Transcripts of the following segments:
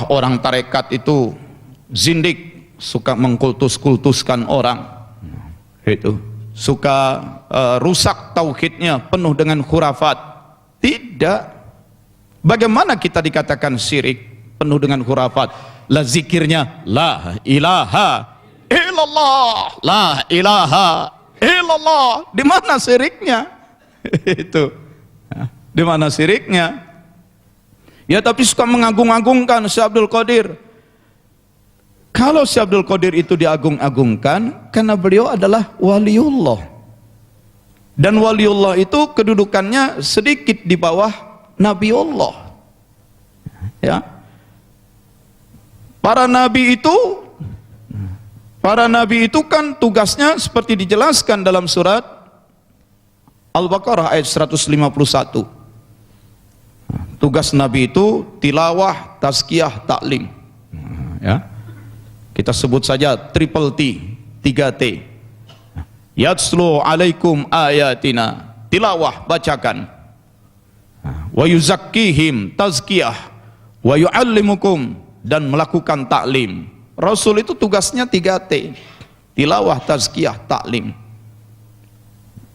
orang tarekat itu zindik, suka mengkultus-kultuskan orang, itu suka rusak tauhidnya, penuh dengan khurafat. Tidak. Bagaimana kita dikatakan syirik, penuh dengan khurafat? La zikirnya la ilaha illallah, la ilaha illallah. Di mana syiriknya? Itu. Di mana syiriknya? Ya, tapi suka mengagung-agungkan Syekh Abdul Qadir. Kalau Syekh Abdul Qadir itu diagung-agungkan karena beliau adalah waliullah. Dan waliullah itu kedudukannya sedikit di bawah Nabiullah. Ya. Para nabi itu kan tugasnya seperti dijelaskan dalam surat Al-Baqarah ayat 151. Tugas nabi itu tilawah, tazkiyah, taklim. Ya. Kita sebut saja triple T, 3T. Yatslu alaikum ayatina, tilawah, bacakan. Wa yuzakkihim, tazkiyah. Wa yu'allimukum, dan melakukan taklim. Rasul itu tugasnya 3T. Tilawah, tazkiyah, taklim.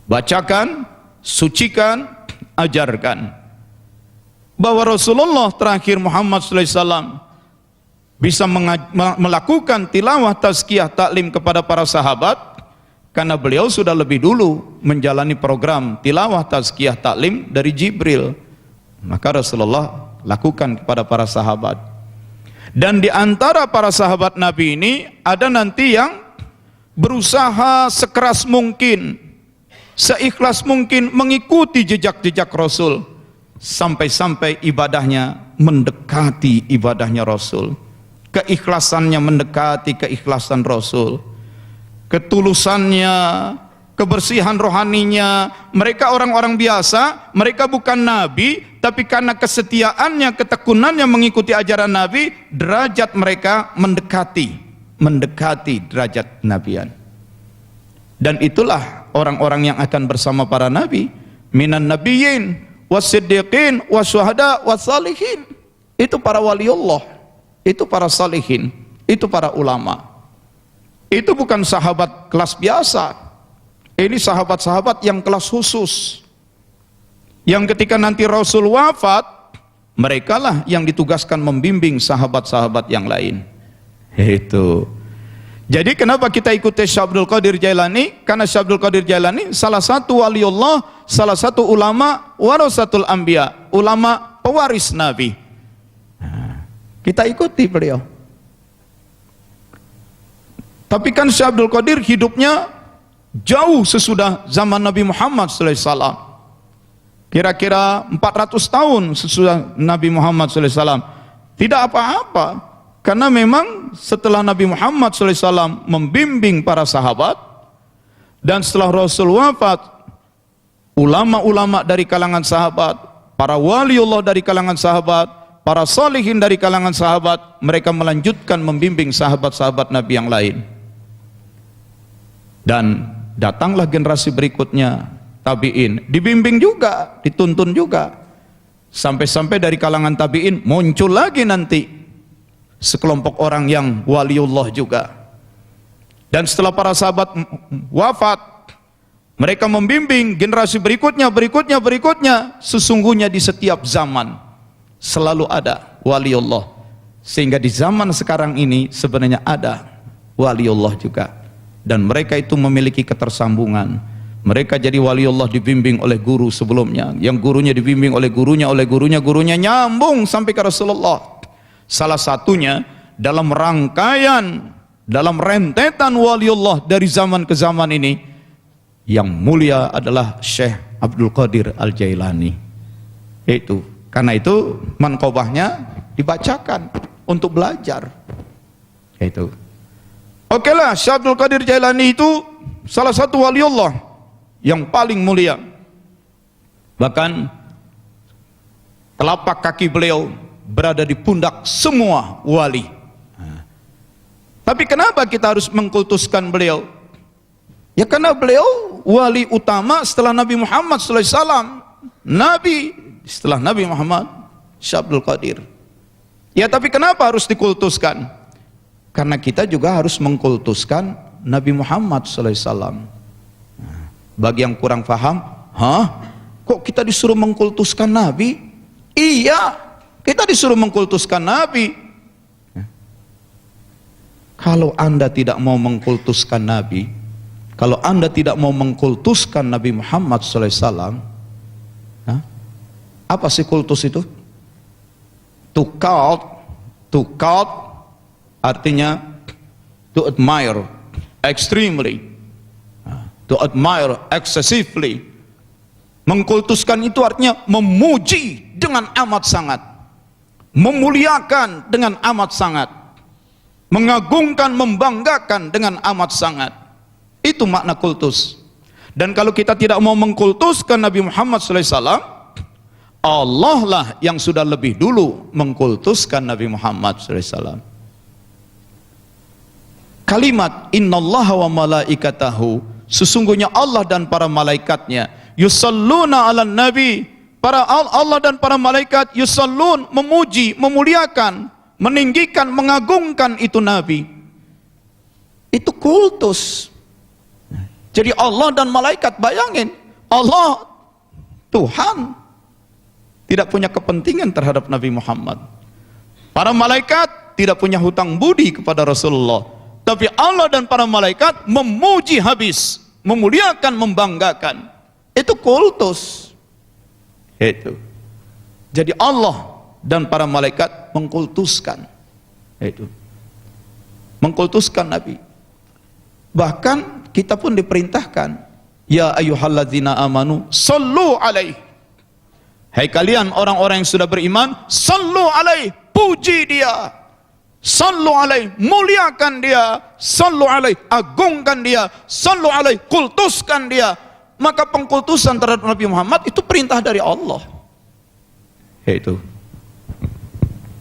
Bacakan, sucikan, ajarkan. Bahwa Rasulullah terakhir Muhammad sallallahu alaihi wasallam bisa melakukan tilawah, tazkiyah, taklim kepada para sahabat karena beliau sudah lebih dulu menjalani program tilawah, tazkiyah, taklim dari Jibril. Maka Rasulullah lakukan kepada para sahabat. Dan di antara para sahabat Nabi ini ada nanti yang berusaha sekeras mungkin, seikhlas mungkin mengikuti jejak-jejak Rasul, sampai-sampai ibadahnya mendekati ibadahnya Rasul, keikhlasannya mendekati keikhlasan Rasul, ketulusannya, kebersihan rohaninya. Mereka orang-orang biasa, mereka bukan nabi, tapi karena kesetiaannya, ketekunannya mengikuti ajaran Nabi, derajat mereka mendekati derajat nabian. Dan itulah orang-orang yang akan bersama para nabi, minan nabiyyin wasiddiqin wasyuhada wassalihin. Itu para waliullah, itu para salihin, itu para ulama. Itu bukan sahabat kelas biasa. Ini sahabat-sahabat yang kelas khusus, yang ketika nanti Rasul wafat, merekalah yang ditugaskan membimbing sahabat-sahabat yang lain. Itu. Jadi kenapa kita ikuti Syekh Abdul Qadir Jailani? Karena Syekh Abdul Qadir Jailani salah satu waliullah, salah satu ulama warasatul anbiya, ulama pewaris Nabi. Kita ikuti beliau. Tapi kan Syekh Abdul Qadir hidupnya jauh sesudah zaman Nabi Muhammad SAW. Kira-kira 400 tahun sesudah Nabi Muhammad SAW. Tidak apa-apa, karena memang setelah Nabi Muhammad SAW membimbing para sahabat, dan setelah Rasul wafat, ulama-ulama dari kalangan sahabat, para waliullah dari kalangan sahabat, para salihin dari kalangan sahabat, mereka melanjutkan membimbing sahabat-sahabat Nabi yang lain. Dan datanglah generasi berikutnya, tabi'in, dibimbing juga, dituntun juga, sampai-sampai dari kalangan tabi'in muncul lagi nanti sekelompok orang yang waliullah juga. Dan setelah para sahabat wafat, mereka membimbing generasi berikutnya. Sesungguhnya di setiap zaman selalu ada waliullah, sehingga di zaman sekarang ini sebenarnya ada waliullah juga. Dan mereka itu memiliki ketersambungan. Mereka jadi waliullah dibimbing oleh guru sebelumnya, yang gurunya dibimbing oleh gurunya, gurunya nyambung sampai ke Rasulullah. Salah satunya dalam rangkaian, dalam rentetan waliullah dari zaman ke zaman ini, yang mulia adalah Syekh Abdul Qadir Al-Jailani. Itu karena itu manqobahnya dibacakan untuk belajar. Itu. Oke lah, Syekh Abdul Qadir Jailani itu salah satu waliullah yang paling mulia. Bahkan telapak kaki beliau berada di pundak semua wali. Tapi kenapa kita harus mengkultuskan beliau? Ya karena beliau wali utama setelah Nabi Muhammad SAW. Nabi setelah Nabi Muhammad, Syekh Abdul Qadir. Ya tapi kenapa harus dikultuskan? Karena kita juga harus mengkultuskan Nabi Muhammad SAW. Bagi yang kurang paham, kok kita disuruh mengkultuskan Nabi? Iya, kita disuruh mengkultuskan Nabi. Kalau Anda tidak mau mengkultuskan Nabi, kalau Anda tidak mau mengkultuskan Nabi Muhammad SAW, apa sih kultus itu? To cult artinya to admire extremely, to admire excessively. Mengkultuskan itu artinya memuji dengan amat sangat, memuliakan dengan amat sangat, mengagungkan, membanggakan dengan amat sangat. Itu makna kultus. Dan kalau kita tidak mau mengkultuskan Nabi Muhammad SAW, Allah lah yang sudah lebih dulu mengkultuskan Nabi Muhammad SAW. Kalimat innallaha wa malaikatahu, sesungguhnya Allah dan para malaikatnya, yusalluna ala nabi, para Allah dan para malaikat yusallun, memuji, memuliakan, meninggikan, mengagungkan itu Nabi. Itu kultus. Jadi Allah dan malaikat, bayangin, Allah Tuhan tidak punya kepentingan terhadap Nabi Muhammad. Para malaikat tidak punya hutang budi kepada Rasulullah, tapi Allah dan para malaikat memuji habis, memuliakan, membanggakan. Itu kultus. Itu. Jadi Allah dan para malaikat mengkultuskan. Itu. Mengkultuskan Nabi. Bahkan kita pun diperintahkan, ya ayyuhalladzina amanu sallu alaihi. Hai kalian orang-orang yang sudah beriman, sallu alaihi, puji dia, sallu alaihi, muliakan dia, sallu alaihi, agungkan dia, sallu alaihi, kultuskan dia. Maka pengkultusan terhadap Nabi Muhammad itu perintah dari Allah. Itu.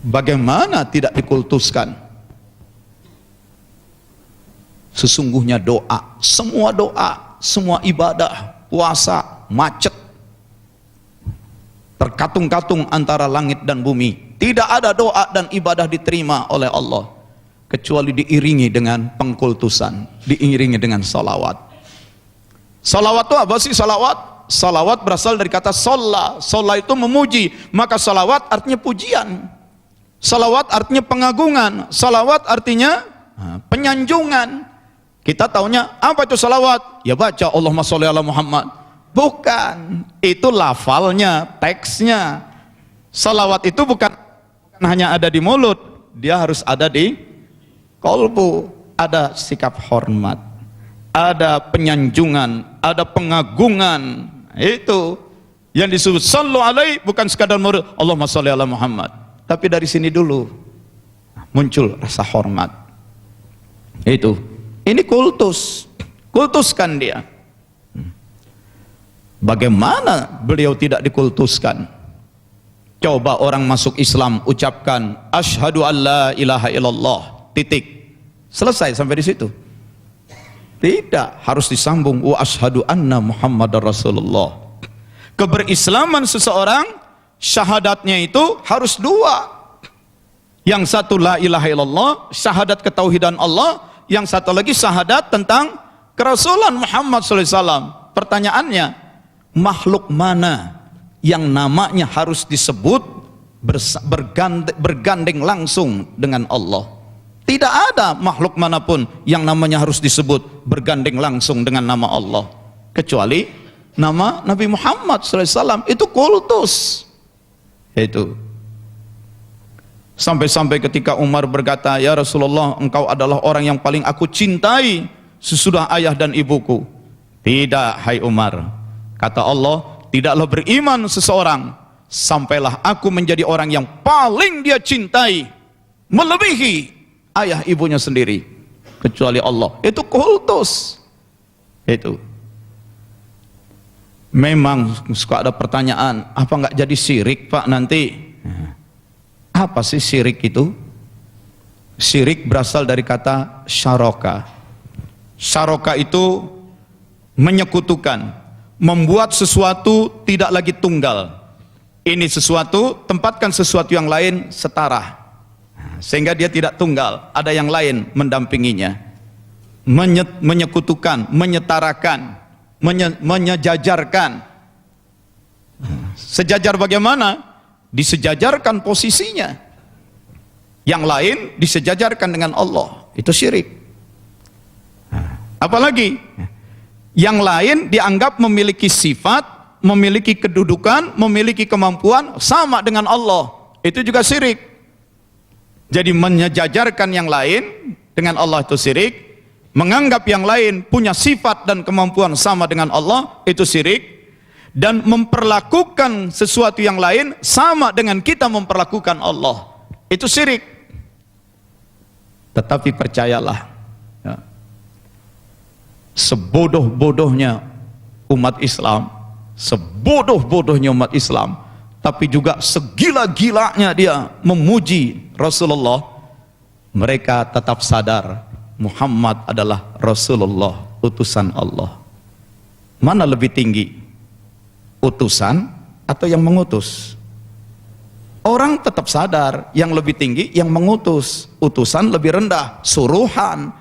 Bagaimana tidak dikultuskan? Sesungguhnya doa, semua ibadah, puasa, macet, terkatung-katung antara langit dan bumi. Tidak ada doa dan ibadah diterima oleh Allah kecuali diiringi dengan pengkultusan, diiringi dengan salawat. Salawat itu apa sih salawat? Salawat berasal dari kata sholla. Sholla itu memuji, maka salawat artinya pujian. Salawat artinya pengagungan. Salawat artinya penyanjungan. Kita taunya apa itu salawat? Ya baca Allahumma sholli ala Muhammad. Bukan, itu lafalnya, teksnya. Salawat itu bukan hanya ada di mulut, dia harus ada di kolbu. Ada sikap hormat, ada penyanjungan, ada pengagungan. Itu yang disebut sallu alaihi, bukan sekadar murid Allahumma sholli ala Muhammad, tapi dari sini dulu muncul rasa hormat. Itu, ini kultus, kultuskan dia. Bagaimana beliau tidak dikultuskan? Coba orang masuk Islam ucapkan asyhadu alla ilaha illallah, titik, selesai sampai di situ. Tidak, harus disambung wa asyhadu anna Muhammadar Rasulullah. Keberislaman seseorang, syahadatnya itu harus dua. Yang satu la ilaha illallah, syahadat ketauhidan Allah. Yang satu lagi syahadat tentang kerasulan Muhammad SAW. Pertanyaannya, makhluk mana yang namanya harus disebut bergandeng langsung dengan Allah? Tidak ada makhluk manapun yang namanya harus disebut bergandeng langsung dengan nama Allah, kecuali nama Nabi Muhammad SAW. Itu kultus. Itu. Sampai-sampai ketika Umar berkata, ya Rasulullah, engkau adalah orang yang paling aku cintai sesudah ayah dan ibuku. Tidak, hai Umar, kata Allah, tidaklah beriman seseorang sampailah aku menjadi orang yang paling dia cintai, melebihi ayah ibunya sendiri, kecuali Allah. Itu kultus. Itu. Memang suka ada pertanyaan, apa enggak jadi syirik Pak nanti? Apa sih syirik itu? Syirik berasal dari kata syaraka. Syaraka itu menyekutukan, membuat sesuatu tidak lagi tunggal. Ini sesuatu, tempatkan sesuatu yang lain setara. sehingga dia tidak tunggal, ada yang lain mendampinginya, menyekutukan, menyetarakan, menyejajarkan. Sejajar bagaimana? Disejajarkan posisinya. Yang lain disejajarkan dengan Allah, itu syirik. Apalagi yang lain dianggap memiliki sifat, memiliki kedudukan, memiliki kemampuan sama dengan Allah, itu juga syirik. Jadi menyejajarkan yang lain dengan Allah itu syirik. Menganggap yang lain punya sifat dan kemampuan sama dengan Allah, itu syirik. Dan memperlakukan sesuatu yang lain sama dengan kita memperlakukan Allah, itu syirik. Tetapi percayalah, ya, sebodoh-bodohnya umat Islam, sebodoh-bodohnya umat Islam, tapi juga segila-gilanya dia memuji Rasulullah, mereka tetap sadar Muhammad adalah Rasulullah, utusan Allah. Mana lebih tinggi, utusan atau yang mengutus? Orang tetap sadar yang lebih tinggi yang mengutus, utusan lebih rendah, suruhan.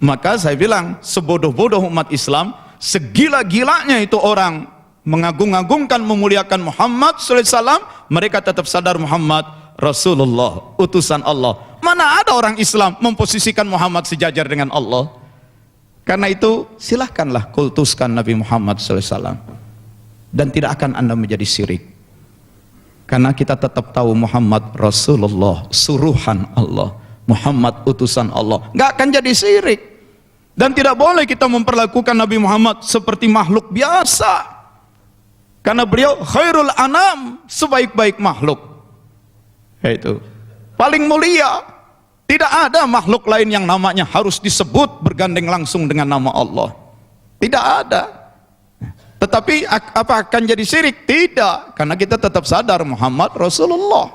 Maka saya bilang, sebodoh-bodoh umat Islam, segila-gilanya itu orang mengagung-agungkan, memuliakan Muhammad SAW, mereka tetap sadar Muhammad Rasulullah, utusan Allah. Mana ada orang Islam memposisikan Muhammad sejajar dengan Allah? Karena itu silahkanlah kultuskan Nabi Muhammad SAW, dan tidak akan Anda menjadi syirik. Karena kita tetap tahu Muhammad Rasulullah, suruhan Allah, Muhammad utusan Allah, nggak akan jadi syirik. Dan tidak boleh kita memperlakukan Nabi Muhammad seperti makhluk biasa, karena beliau khairul anam, sebaik-baik makhluk, yaitu paling mulia. Tidak ada makhluk lain yang namanya harus disebut bergandeng langsung dengan nama Allah, tidak ada. Tetapi apa akan jadi syirik? Tidak, karena kita tetap sadar Muhammad Rasulullah.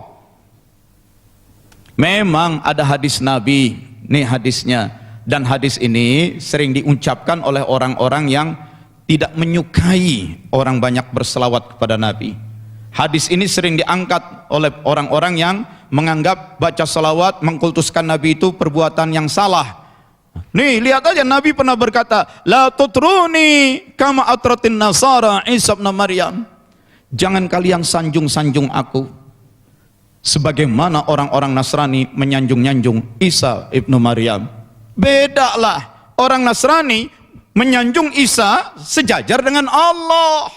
Memang ada hadis Nabi, nih hadisnya, dan hadis ini sering diucapkan oleh orang-orang yang tidak menyukai orang banyak berselawat kepada Nabi. Hadis ini sering diangkat oleh orang-orang yang menganggap baca salawat, mengkultuskan Nabi itu perbuatan yang salah. Nih, lihat aja, Nabi pernah berkata, la tutruni kama atratin nasara Isa bin Maryam. Jangan kalian sanjung-sanjung aku sebagaimana orang-orang Nasrani menyanjung-nyanjung Isa ibnu Maryam. Bedalah, orang Nasrani menyanjung Isa sejajar dengan Allah.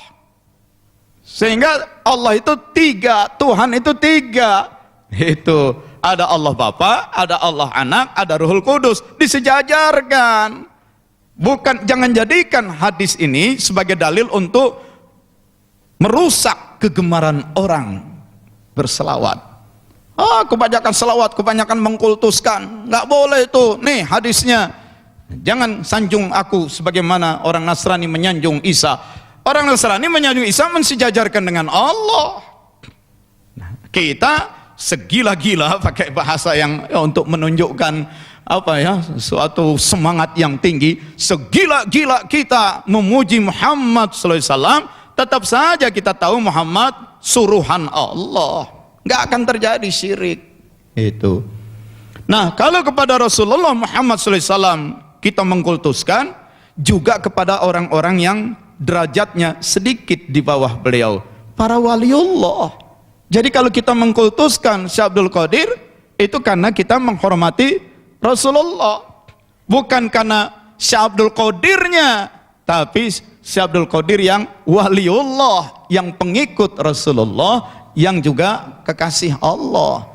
Sehingga Allah itu tiga, Tuhan itu tiga. Itu ada Allah Bapa, ada Allah Anak, ada Ruhul Kudus, disejajarkan. Bukan, jangan jadikan hadis ini sebagai dalil untuk merusak kegemaran orang berselawat. Kebanyakan selawat, kebanyakan mengkultuskan, nggak boleh itu. Nih hadisnya, jangan sanjung aku sebagaimana orang Nasrani menyanjung Isa. Orang Nasrani menyanjung Isa mensejajarkan dengan Allah. Nah, kita segila-gila pakai bahasa yang untuk menunjukkan apa ya, suatu semangat yang tinggi. Segila-gila kita memuji Muhammad SAW, tetap saja kita tahu Muhammad suruhan Allah, nggak akan terjadi syirik itu. Nah, kalau kepada Rasulullah Muhammad SAW kita mengkultuskan, juga kepada orang-orang yang derajatnya sedikit di bawah beliau, para waliullah. Jadi kalau kita mengkultuskan Syekh Abdul Qadir, itu karena kita menghormati Rasulullah, bukan karena Syekh Abdul Qadirnya, tapi Syekh Abdul Qadir yang waliullah, yang pengikut Rasulullah, yang juga kekasih Allah.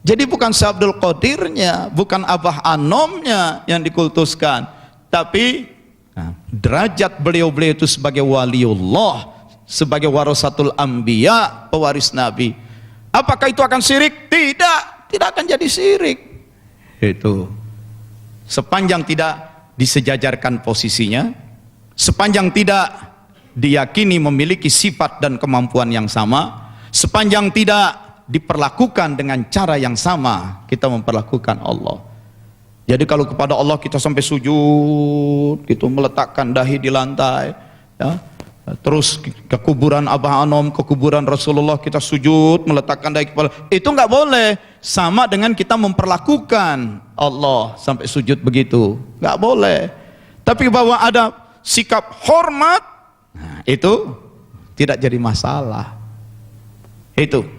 Jadi bukan Syekh Abdul Qadirnya, bukan Abah Anomnya yang dikultuskan, tapi derajat beliau-beliau itu sebagai waliullah, sebagai warasatul anbiya, pewaris Nabi. Apakah itu akan syirik? Tidak, tidak akan jadi syirik. Itu sepanjang tidak disejajarkan posisinya, sepanjang tidak diyakini memiliki sifat dan kemampuan yang sama, sepanjang tidak diperlakukan dengan cara yang sama kita memperlakukan Allah. Jadi kalau kepada Allah kita sampai sujud gitu, meletakkan dahi di lantai, ya, terus ke kuburan Abah Anom, ke kuburan Rasulullah kita sujud, meletakkan dahi kepala, itu nggak boleh. sama dengan kita memperlakukan Allah sampai sujud begitu, nggak boleh. Tapi bahwa ada sikap hormat, nah, itu tidak jadi masalah. Itu.